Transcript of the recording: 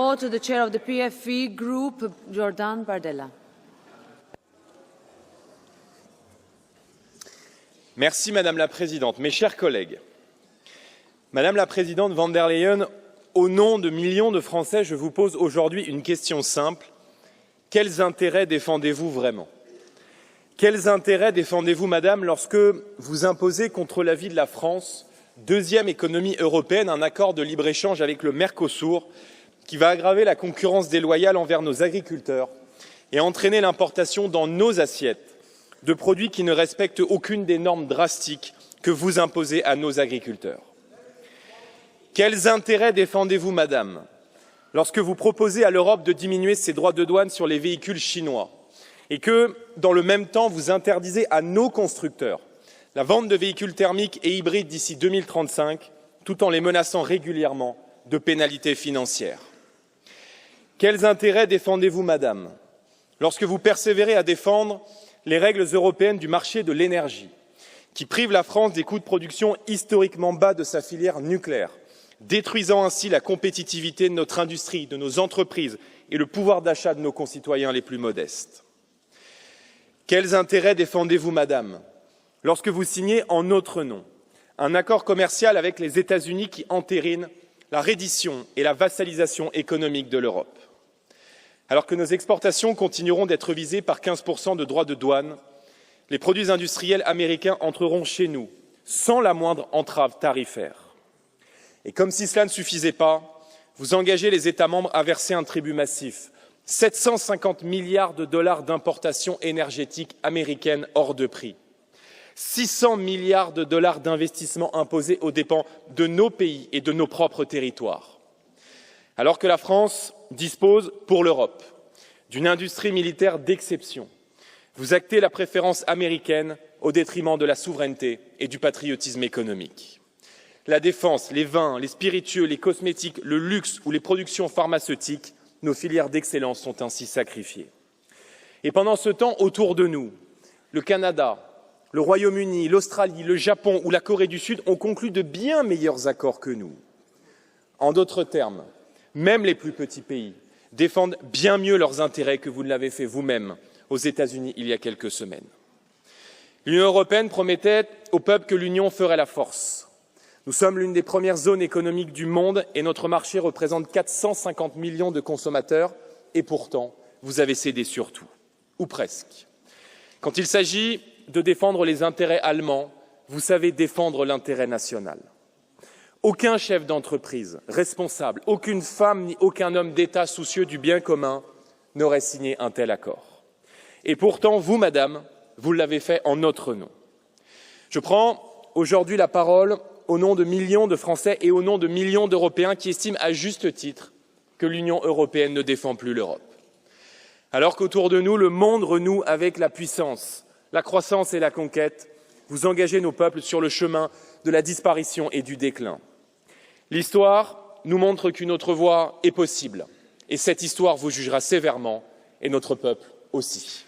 To the chair of the PFE group, Jordan Bardella. Merci Madame la Présidente. Mes chers collègues, Madame la Présidente von der Leyen, au nom de millions de Français, je vous pose aujourd'hui une question simple. Quels intérêts défendez-vous vraiment? Quels intérêts défendez-vous, Madame, lorsque vous imposez contre l'avis de la France, deuxième économie européenne, un accord de libre-échange avec le Mercosur qui va aggraver la concurrence déloyale envers nos agriculteurs et entraîner l'importation dans nos assiettes de produits qui ne respectent aucune des normes drastiques que vous imposez à nos agriculteurs? Quels intérêts défendez-vous, Madame, lorsque vous proposez à l'Europe de diminuer ses droits de douane sur les véhicules chinois et que, dans le même temps, vous interdisez à nos constructeurs la vente de véhicules thermiques et hybrides d'ici 2035, tout en les menaçant régulièrement de pénalités financières? Quels intérêts défendez-vous, Madame, lorsque vous persévérez à défendre les règles européennes du marché de l'énergie, qui privent la France des coûts de production historiquement bas de sa filière nucléaire, détruisant ainsi la compétitivité de notre industrie, de nos entreprises et le pouvoir d'achat de nos concitoyens les plus modestes? Quels intérêts défendez-vous, Madame, lorsque vous signez en notre nom un accord commercial avec les États-Unis qui entérine la reddition et la vassalisation économique de l'Europe? Alors que nos exportations continueront d'être visées par 15% de droits de douane, les produits industriels américains entreront chez nous sans la moindre entrave tarifaire. Et comme si cela ne suffisait pas, vous engagez les États membres à verser un tribut massif, 750 milliards de dollars d'importations énergétiques américaines hors de prix, 600 milliards de dollars d'investissements imposés aux dépens de nos pays et de nos propres territoires. Alors que la France dispose, pour l'Europe, d'une industrie militaire d'exception, vous actez la préférence américaine au détriment de la souveraineté et du patriotisme économique. La défense, les vins, les spiritueux, les cosmétiques, le luxe ou les productions pharmaceutiques, nos filières d'excellence sont ainsi sacrifiées. Et pendant ce temps, autour de nous, le Canada, le Royaume-Uni, l'Australie, le Japon ou la Corée du Sud ont conclu de bien meilleurs accords que nous. En d'autres termes, même les plus petits pays défendent bien mieux leurs intérêts que vous ne l'avez fait vous-même aux États-Unis il y a quelques semaines. L'Union européenne promettait au peuple que l'Union ferait la force. Nous sommes l'une des premières zones économiques du monde et notre marché représente 450 millions de consommateurs et pourtant, vous avez cédé sur tout, ou presque. Quand il s'agit de défendre les intérêts allemands, vous savez défendre l'intérêt national. Aucun chef d'entreprise responsable, aucune femme ni aucun homme d'État soucieux du bien commun n'aurait signé un tel accord. Et pourtant, vous, Madame, vous l'avez fait en notre nom. Je prends aujourd'hui la parole au nom de millions de Français et au nom de millions d'Européens qui estiment à juste titre que l'Union européenne ne défend plus l'Europe. Alors qu'autour de nous, le monde renoue avec la puissance, la croissance et la conquête, vous engagez nos peuples sur le chemin de la disparition et du déclin. L'histoire nous montre qu'une autre voie est possible, et cette histoire vous jugera sévèrement, et notre peuple aussi.